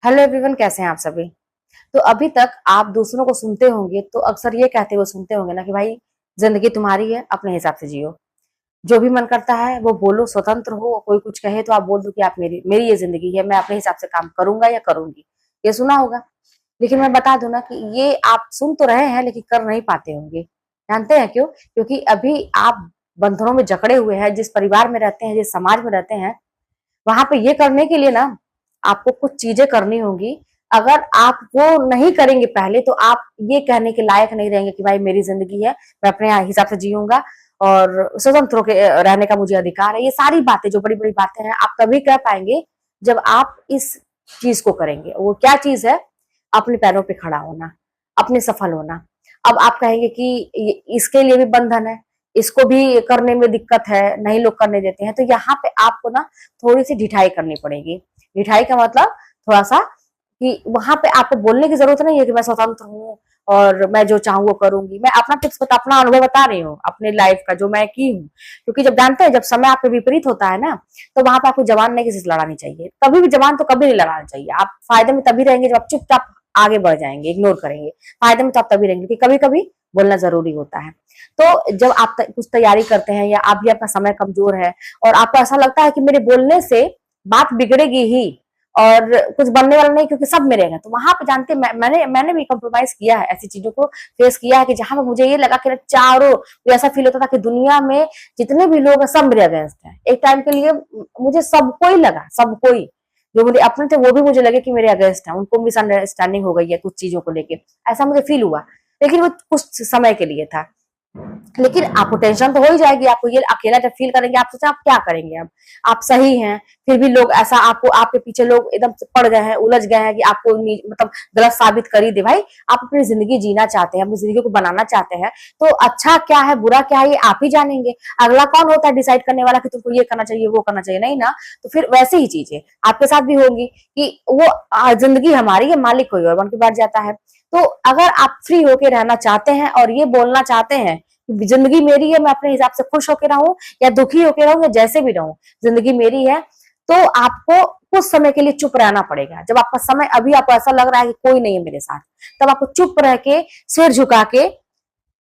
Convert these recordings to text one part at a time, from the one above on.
Hello everyone, कैसे हैं आप सभी। तो अभी तक आप दूसरों को सुनते होंगे तो अक्सर ये कहते हुए सुनते होंगे ना कि भाई जिंदगी तुम्हारी है, अपने हिसाब से जियो, जो भी मन करता है वो बोलो, स्वतंत्र हो। कोई कुछ कहे तो आप बोल दो कि आप मेरी मेरी ये जिंदगी है, मैं अपने हिसाब से काम करूंगा या करूंगी। ये सुना होगा। लेकिन मैं बता दूं ना कि ये आप सुन तो रहे हैं लेकिन कर नहीं पाते होंगे। जानते हैं क्यों? क्योंकि अभी आप बंधनों में जकड़े हुए हैं। जिस परिवार में रहते हैं, जिस समाज में रहते हैं, वहां पे ये करने के लिए ना आपको कुछ चीजें करनी होंगी। अगर आप वो नहीं करेंगे पहले तो आप ये कहने के लायक नहीं रहेंगे कि भाई मेरी जिंदगी है, मैं अपने हिसाब से जीऊंगा और स्वतंत्र होकर रहने का मुझे अधिकार है। ये सारी बातें, जो बड़ी बड़ी बातें हैं, आप तभी कह पाएंगे जब आप इस चीज को करेंगे। वो क्या चीज है? अपने पैरों पे खड़ा होना, अपने सफल होना। अब आप कहेंगे कि इसके लिए भी बंधन है, इसको भी करने में दिक्कत है, नहीं लोग करने देते हैं। तो यहाँ पे आपको ना थोड़ी सी ढिठाई करनी पड़ेगी। ढिठाई का मतलब थोड़ा सा कि वहां पे आपको बोलने की जरूरत नहीं है कि मैं स्वतंत्र हूँ और मैं जो चाहूँ वो करूंगी। मैं अपना टिप्स बता, अपना अनुभव बता रही हूँ अपने लाइफ का, जो मैं की हूँ। क्योंकि जब जानते हैं, जब समय आपके विपरीत होता है ना, तो वहां पे आपको जबान नहीं किसी से लड़ानी चाहिए। कभी भी जबान तो कभी नहीं लड़ाना चाहिए। आप फायदे में तभी रहेंगे जब आप चुपचाप आगे बढ़ जाएंगे, इग्नोर करेंगे। फायदे में तो आप तभी रहेंगे कि कभी कभी बोलना जरूरी होता है। तो जब आप कुछ तैयारी करते हैं या आप भी आपका समय कमजोर है और आपको ऐसा लगता है कि मेरे बोलने से बात बिगड़ेगी ही और कुछ बनने वाला नहीं क्योंकि सब मेरे हैं, तो वहां पे जानते मैंने भी कॉम्प्रोमाइज किया है, ऐसी चीजों को फेस किया है कि जहां पे मुझे ये लगा कि चारों, ऐसा फील होता था कि दुनिया में जितने भी लोग हैं सब मेरे अगेंस्ट है। एक टाइम के लिए मुझे सबको ही लगा, सबको ही, जो मेरे अपने थे वो भी मुझे लगे कि मेरे अगेंस्ट है, उनको मिसअंडरस्टैंडिंग हो गई है कुछ चीजों को लेके, ऐसा मुझे फील हुआ। लेकिन वो कुछ समय के लिए था। लेकिन आपको टेंशन तो हो ही जाएगी। आपको ये अकेला जब फील करेंगे, आप सोचे आप क्या करेंगे। अब आप सही हैं, फिर भी लोग ऐसा आपको, आपके पीछे लोग एकदम से पड़ गए हैं, उलझ गए हैं कि आपको मतलब गलत साबित कर ही दे। भाई आप अपनी जिंदगी जीना चाहते हैं, अपनी जिंदगी को बनाना चाहते हैं, तो अच्छा क्या है बुरा क्या है ये आप ही जानेंगे। अगला कौन होता है डिसाइड करने वाला कि तुमको ये करना चाहिए वो करना चाहिए? नहीं ना। तो फिर वैसे ही चीजें आपके साथ भी होंगी कि वो जिंदगी हमारी है, मालिक कोई और बन के बैठ जाता है। तो अगर आप फ्री होके रहना चाहते हैं और ये बोलना चाहते हैं जिंदगी मेरी है, मैं अपने हिसाब से खुश होकर रहूं या दुखी होकर रहूं या जैसे भी रहूं, जिंदगी मेरी है, तो आपको कुछ समय के लिए चुप रहना पड़ेगा। जब आपका समय, अभी आपको ऐसा लग रहा है कि कोई नहीं है मेरे साथ, तब आपको चुप रह के, सिर झुका के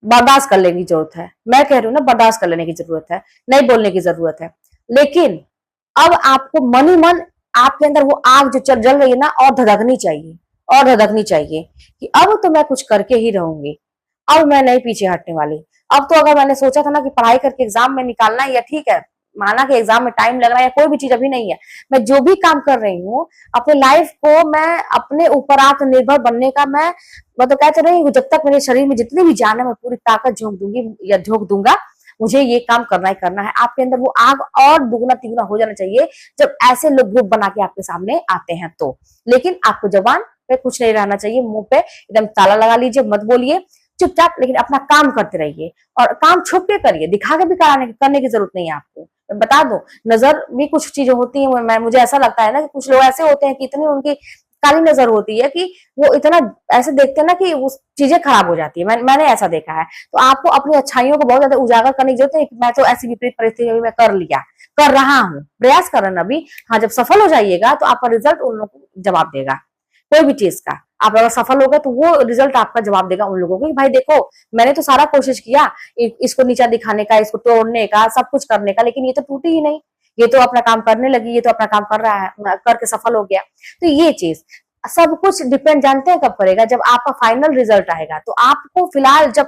बर्दाश्त कर लेने की जरूरत है। मैं कह रही हूँ ना, बर्दाश्त कर लेने की जरूरत है, नहीं बोलने की जरूरत है। लेकिन अब आपको मन ही मन आपके अंदर वो आग जो जल रही है ना, और धधकनी चाहिए, और धधकनी चाहिए कि अब तो मैं कुछ करके ही रहूंगी, अब मैं नहीं पीछे हटने वाली। अब तो अगर मैंने सोचा था ना कि पढ़ाई करके एग्जाम में निकालना है, या ठीक है माना कि एग्जाम में टाइम लग रहा है या कोई भी चीज अभी नहीं है, मैं जो भी काम कर रही हूँ अपने लाइफ को, मैं अपने ऊपर आत्मनिर्भर बनने का, मैं मतलब कहते रही हूँ, जब तक मेरे शरीर में जितनी भी जान है मैं पूरी ताकत झोंक दूंगी या झोंक दूंगा। मुझे ये काम करना ही करना है। आपके अंदर वो आग और दुगना तिगुना हो जाना चाहिए जब ऐसे लोग ग्रुप बना के आपके सामने आते हैं तो। लेकिन आपको जबान पे कुछ नहीं रहना चाहिए, मुंह पे एकदम ताला लगा लीजिए, मत बोलिए, चुपचाप लेकिन अपना काम करते रहिए। और काम छुप के करिए, दिखा के भी करने की जरूरत नहीं है आपको। मैं बता दूं, नजर भी कुछ चीजें होती है, मैं मुझे ऐसा लगता है ना कि कुछ लोग ऐसे होते हैं कि इतनी उनकी काली नजर होती है कि वो इतना ऐसे देखते हैं ना कि उस चीजें खराब हो जाती है। मैंने ऐसा देखा है। तो आपको अपनी अच्छाइयों को बहुत ज्यादा उजागर करने की जरूरत है कि मैं तो ऐसी विपरीत परिस्थिति में मैं कर लिया, कर रहा हूँ, प्रयास कर रहा अभी। हाँ, जब सफल हो जाइएगा तो आपका रिजल्ट उन लोगों को जवाब देगा, कोई भी चीज का। आप अगर सफल हो गए तो वो रिजल्ट आपका जवाब देगा उन लोगों को कि भाई देखो, मैंने तो सारा कोशिश किया इसको नीचा दिखाने का, इसको तोड़ने का, सब कुछ करने का, लेकिन ये तो टूटी ही नहीं। ये तो अपना काम करने लगी, ये तो अपना काम कर रहा है, करके सफल हो गया। तो ये चीज सब कुछ डिपेंड जानते हैं कब करेगा? जब आपका फाइनल रिजल्ट आएगा। तो आपको फिलहाल जब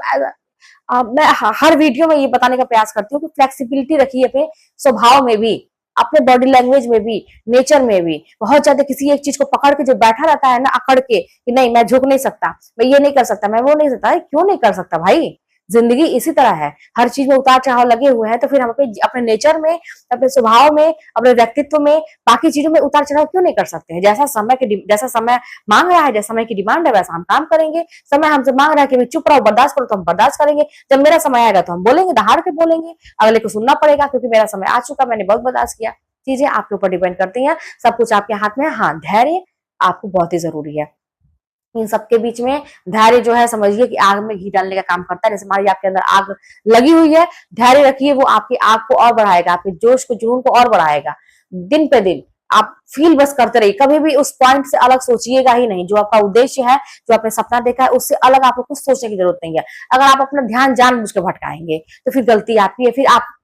मैं हर वीडियो में ये बताने का प्रयास करती हूँ कि फ्लेक्सिबिलिटी रखिए अपने स्वभाव में भी, अपने बॉडी लैंग्वेज में भी, नेचर में भी। बहुत ज्यादा किसी एक चीज को पकड़ के जो बैठा रहता है ना अकड़ के कि नहीं मैं झुक नहीं सकता, मैं ये नहीं कर सकता, मैं वो नहीं सकता, क्यों नहीं कर सकता भाई? जिंदगी इसी तरह है, हर चीज में उतार चढ़ाव लगे हुए हैं। तो फिर हम अपने नेचर में, अपने स्वभाव में, अपने व्यक्तित्व में, बाकी चीजों में उतार चढ़ाव क्यों नहीं कर सकते हैं? जैसा समय मांग रहा है, जैसा समय की डिमांड है, वैसा हम काम करेंगे। समय हमसे मांग रहा है कि चुप रहो, बर्दाश्त करो, तो हम बर्दाश्त करेंगे। जब मेरा समय आएगा तो हम बोलेंगे, दहाड़ के बोलेंगे। अगले को सुनना पड़ेगा क्योंकि मेरा समय आ चुका, मैंने बहुत बर्दाश्त किया। चीजें आपके ऊपर डिपेंड करती हैं, सब कुछ आपके हाथ में है। हाँ, धैर्य आपको बहुत ही जरूरी है। इन सबके बीच में धैर्य जो है, समझिए कि आग में घी डालने का काम करता है। जैसे मान लीजिए आपके अंदर आग लगी हुई है, धैर्य रखिए, वो आपकी आग को और बढ़ाएगा, आपके जोश को, जुनून को और बढ़ाएगा दिन पे दिन। आप फील बस करते रहिए, कभी भी उस पॉइंट से अलग सोचिएगा ही नहीं। जो आपका उद्देश्य है, जो आपने सपना देखा है, उससे अलग आपको कुछ सोचने की जरूरत नहीं है। अगर आप अपना ध्यान जानबूझ के भटकाएंगे तो फिर गलती आपकी है, फिर आप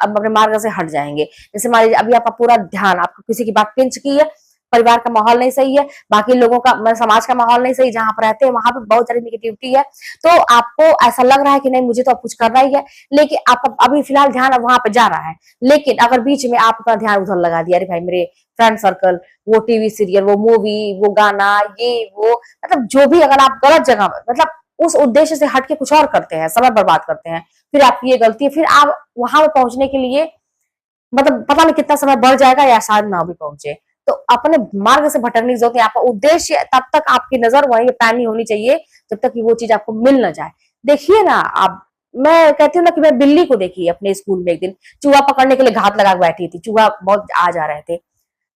अपने मार्ग से हट जाएंगे। जैसे मान लीजिए अभी आपका पूरा ध्यान, आपको किसी की बात पिंच की है, परिवार का माहौल नहीं सही है, बाकी लोगों का समाज का माहौल नहीं सही, जहां पर रहते हैं वहां पे बहुत सारी निगेटिविटी है, तो आपको ऐसा लग रहा है कि नहीं मुझे तो अब कुछ करना ही है, लेकिन आपका अभी फिलहाल ध्यान वहां पे जा रहा है। लेकिन अगर बीच में आप अपना ध्यान उधर लगा दिया, अरे भाई मेरे फ्रेंड सर्कल, वो टीवी सीरियल, वो मूवी, वो गाना, ये वो, मतलब जो भी, अगर आप गलत जगह, मतलब उस उद्देश्य से हट के कुछ और करते हैं, समय बर्बाद करते हैं, फिर आपकी ये गलती है, फिर आप वहां पे पहुंचने के लिए मतलब पता नहीं कितना समय बढ़ जाएगा या शायद ना भी पहुंचे। तो अपने मार्ग से भटकने की जरूरत है। आपका उद्देश्य, तब तक आपकी नजर वहीं पैनी होनी चाहिए जब तक कि वो चीज आपको मिल ना जाए। देखिए ना आप, मैं कहती हूँ ना कि मैं बिल्ली को देखी अपने स्कूल में, एक दिन चूहा पकड़ने के लिए घात लगा बैठी थी, चूहा बहुत आ जा रहे थे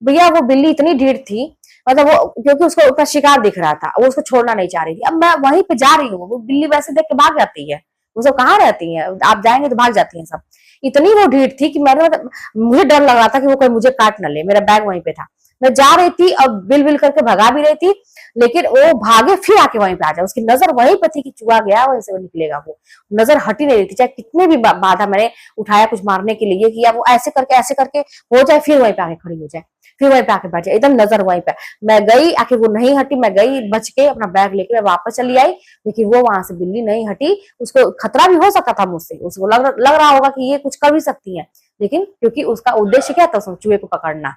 भैया, वो बिल्ली इतनी ढीठ थी, मतलब वो, क्योंकि उसको उसका शिकार दिख रहा था, वो उसको छोड़ना नहीं चाह रही थी। अब मैं वहीं पे जा रही हूँ, वो बिल्ली वैसे देख के भाग जाती है, वो सब कहाँ रहती है, आप जाएंगे तो भाग जाती है सब। इतनी वो ढीठ थी कि मैंने, मतलब मुझे डर लग रहा था कि वो कोई मुझे काट न ले, मेरा बैग वहीं पे था, मैं जा रही थी और बिल बिल करके भगा भी रही थी, लेकिन वो भागे फिर आके वहीं पे आ जाए, उसकी नजर वहीं पे थी कि चूहा गया वहीं से वो निकलेगा, वो नजर हट ही नहीं रही थी, चाहे कितने भी बाधा मैंने उठाया कुछ मारने के लिए कि वो ऐसे करके हो जाए, फिर वहीं पे आके खड़ी हो जाए, फिर वहीं पे आके बैठ जाए, एकदम नजर वहीं पे। मैं गई, आखिर वो नहीं हटी, मैं गई बच के, अपना बैग लेके मैं वापस चली आई, लेकिन वो वहां से बिल्ली नहीं हटी। उसको खतरा भी हो सकता था मुझसे, उसको लग रहा होगा कि ये कुछ कर भी सकती है, लेकिन क्योंकि उसका उद्देश्य क्या था, चूहे को पकड़ना,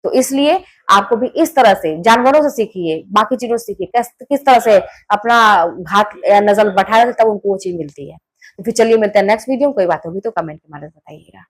तो इसलिए आपको भी इस तरह से जानवरों से सीखिए, बाकी चीजों से सीखिए, किस तरह से अपना घात या नजर बैठाए, तब उनको वो चीज मिलती है। तो फिर चलिए मिलते हैं नेक्स्ट वीडियो में, कोई बात होगी तो कमेंट के माध्यम से बताइएगा।